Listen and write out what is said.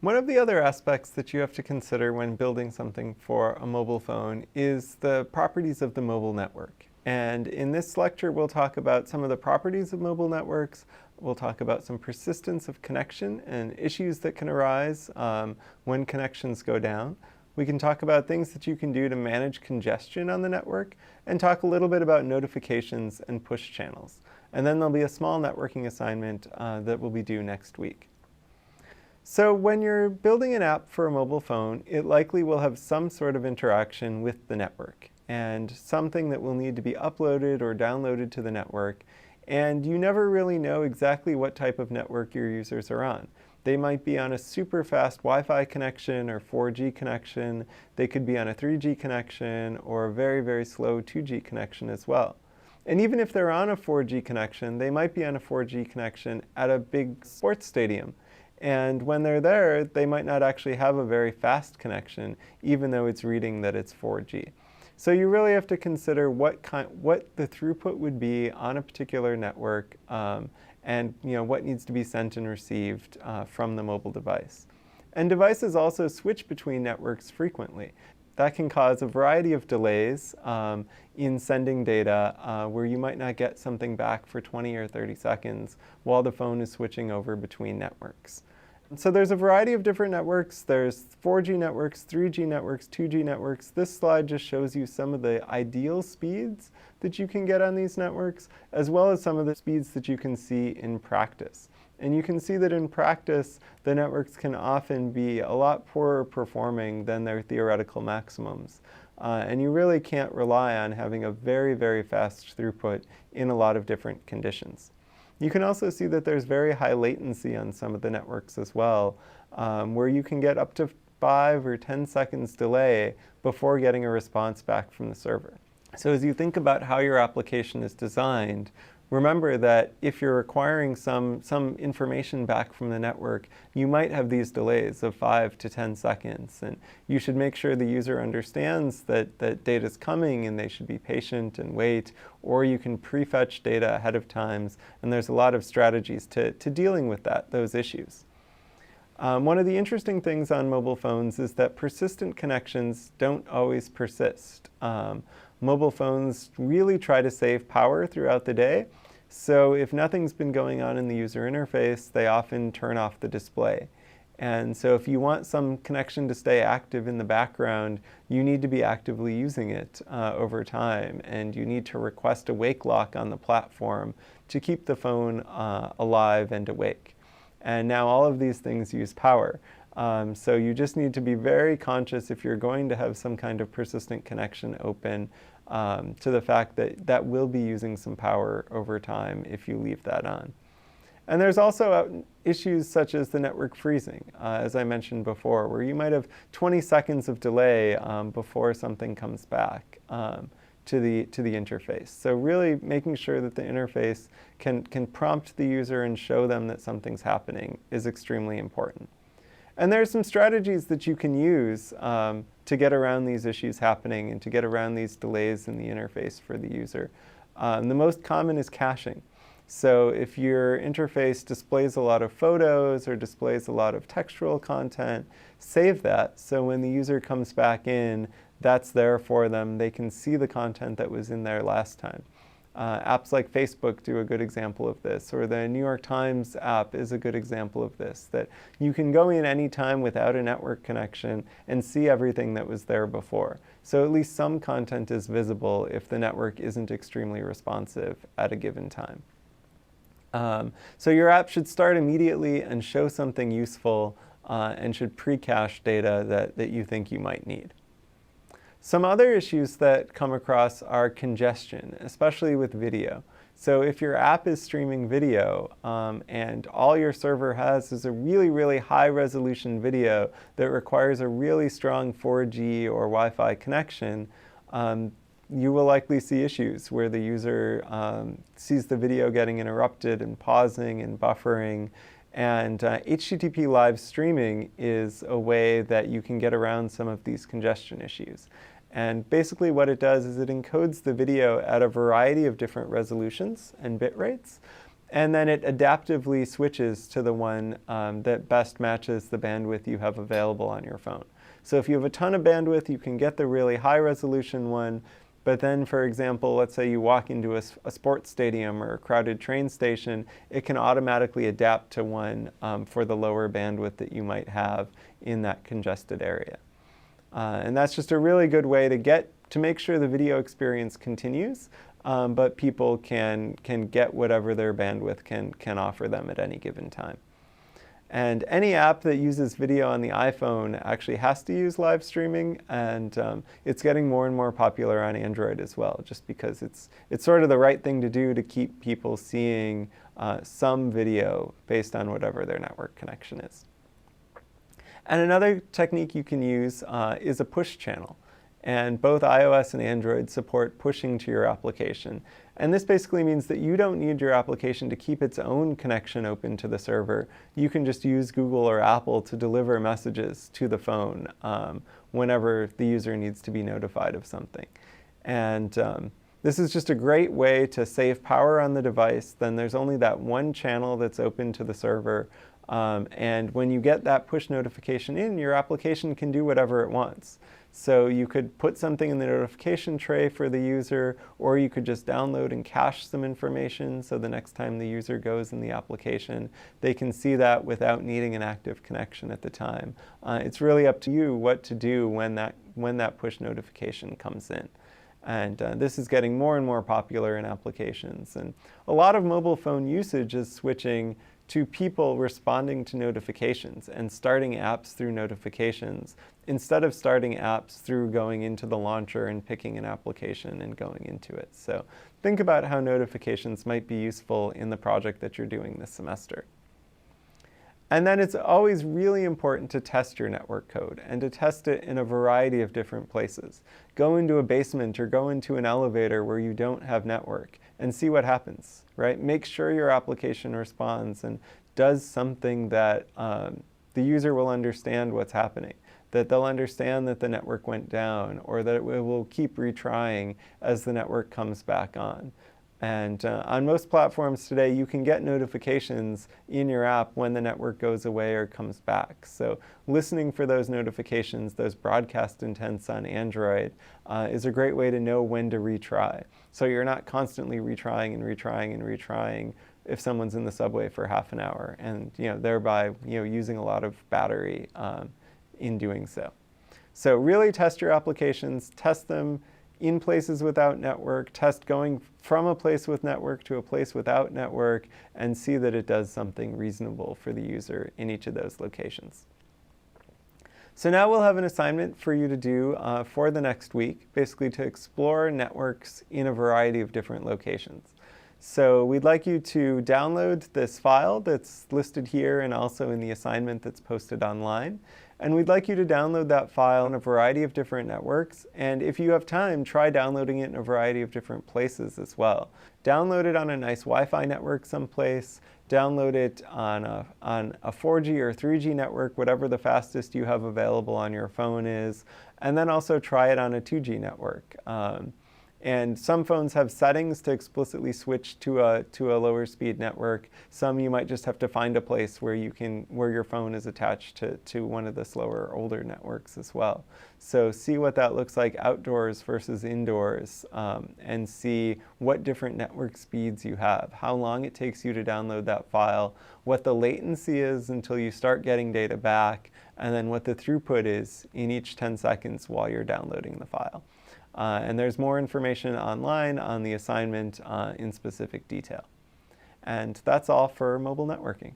One of the other aspects that you have to consider when building something for a mobile phone is the properties of the mobile network. And in this lecture, we'll talk about some of the properties of mobile networks. We'll talk about some persistence of connection and issues that can arise when connections go down. We can talk about things that you can do to manage congestion on the network and talk a little bit about notifications and push channels. And then there'll be a small networking assignment that will be due next week. So when you're building an app for a mobile phone, it likely will have some sort of interaction with the network and something that will need to be uploaded or downloaded to the network. And you never really know exactly what type of network your users are on. They might be on a super fast Wi-Fi connection or 4G connection. They could be on a 3G connection or a very, very slow 2G connection as well. And even if they're on a 4G connection, they might be on a 4G connection at a big sports stadium. And when they're there, they might not actually have a very fast connection, even though it's reading that it's 4G. So you really have to consider what the throughput would be on a particular network and what needs to be sent and received from the mobile device. And devices also switch between networks frequently. That can cause a variety of delays in sending data where you might not get something back for 20 or 30 seconds while the phone is switching over between networks. So there's a variety of different networks. There's 4G networks, 3G networks, 2G networks. This slide just shows you some of the ideal speeds that you can get on these networks, as well as some of the speeds that you can see in practice. And you can see that in practice, the networks can often be a lot poorer performing than their theoretical maximums. And you really can't rely on having a very, very fast throughput in a lot of different conditions. You can also see that there's very high latency on some of the networks as well, where you can get up to 5 or 10 seconds delay before getting a response back from the server. So as you think about how your application is designed, remember that if you're requiring some information back from the network, you might have these delays of 5 to 10 seconds. And you should make sure the user understands that data is coming and they should be patient and wait, or you can prefetch data ahead of time. And there's a lot of strategies to dealing with those issues. One of the interesting things on mobile phones is that persistent connections don't always persist. Mobile phones really try to save power throughout the day. So if nothing's been going on in the user interface, they often turn off the display. And so if you want some connection to stay active in the background, you need to be actively using it over time. And you need to request a wake lock on the platform to keep the phone alive and awake. And now all of these things use power. So you just need to be very conscious if you're going to have some kind of persistent connection open to the fact that that will be using some power over time if you leave that on. And there's also issues such as the network freezing, as I mentioned before, where you might have 20 seconds of delay before something comes back to the interface. So really making sure that the interface can prompt the user and show them that something's happening is extremely important. And there are some strategies that you can use to get around these issues happening and to get around these delays in the interface for the user. The most common is caching. So if your interface displays a lot of photos or displays a lot of textual content, save that so when the user comes back in, that's there for them. They can see the content that was in there last time. Apps like Facebook do a good example of this, or the New York Times app is a good example of this, that you can go in anytime without a network connection and see everything that was there before. So at least some content is visible if the network isn't extremely responsive at a given time. So your app should start immediately and show something useful and should pre-cache data that you think you might need. Some other issues that come across are congestion, especially with video. So if your app is streaming video and all your server has is a really, really high resolution video that requires a really strong 4G or Wi-Fi connection, you will likely see issues where the user sees the video getting interrupted and pausing and buffering. And HTTP live streaming is a way that you can get around some of these congestion issues. And basically what it does is it encodes the video at a variety of different resolutions and bit rates. and then it adaptively switches to the one that best matches the bandwidth you have available on your phone. So if you have a ton of bandwidth, you can get the really high resolution one, but then, for example, let's say you walk into a sports stadium or a crowded train station, it can automatically adapt to one for the lower bandwidth that you might have in that congested area. And that's just a really good way to make sure the video experience continues, but people can get whatever their bandwidth can offer them at any given time. And any app that uses video on the iPhone actually has to use live streaming, and it's getting more and more popular on Android as well, just because it's sort of the right thing to do to keep people seeing some video based on whatever their network connection is. And another technique you can use is a push channel. And both iOS and Android support pushing to your application. And this basically means that you don't need your application to keep its own connection open to the server. You can just use Google or Apple to deliver messages to the phone whenever the user needs to be notified of something. And this is just a great way to save power on the device. Then there's only that one channel that's open to the server. And when you get that push notification in, your application can do whatever it wants. So you could put something in the notification tray for the user, or you could just download and cache some information so the next time the user goes in the application, they can see that without needing an active connection at the time. It's really up to you what to do when that push notification comes in. And this is getting more and more popular in applications. And a lot of mobile phone usage is switching to people responding to notifications and starting apps through notifications instead of starting apps through going into the launcher and picking an application and going into it. So think about how notifications might be useful in the project that you're doing this semester. And then it's always really important to test your network code and to test it in a variety of different places. Go into a basement or go into an elevator where you don't have network and see what happens, right? Make sure your application responds and does something that the user will understand what's happening, that they'll understand that the network went down, or that it will keep retrying as the network comes back on. And on most platforms today, you can get notifications in your app when the network goes away or comes back. So listening for those notifications, those broadcast intents on Android, is a great way to know when to retry. So you're not constantly retrying and retrying and retrying if someone's in the subway for half an hour, and thereby using a lot of battery in doing so. So really test your applications, test them in places without network, test going from a place with network to a place without network, and see that it does something reasonable for the user in each of those locations. So now we'll have an assignment for you to do for the next week, basically to explore networks in a variety of different locations. So we'd like you to download this file that's listed here and also in the assignment that's posted online. And we'd like you to download that file on a variety of different networks. And if you have time, try downloading it in a variety of different places as well. Download it on a nice Wi-Fi network someplace. Download it on a 4G or 3G network, whatever the fastest you have available on your phone is. And then also try it on a 2G network. And some phones have settings to explicitly switch to a lower speed network. Some you might just have to find a place where your phone is attached to one of the slower, older networks as well. So see what that looks like outdoors versus indoors, and see what different network speeds you have, how long it takes you to download that file, what the latency is until you start getting data back, and then what the throughput is in each 10 seconds while you're downloading the file. And there's more information online on the assignment in specific detail. And that's all for mobile networking.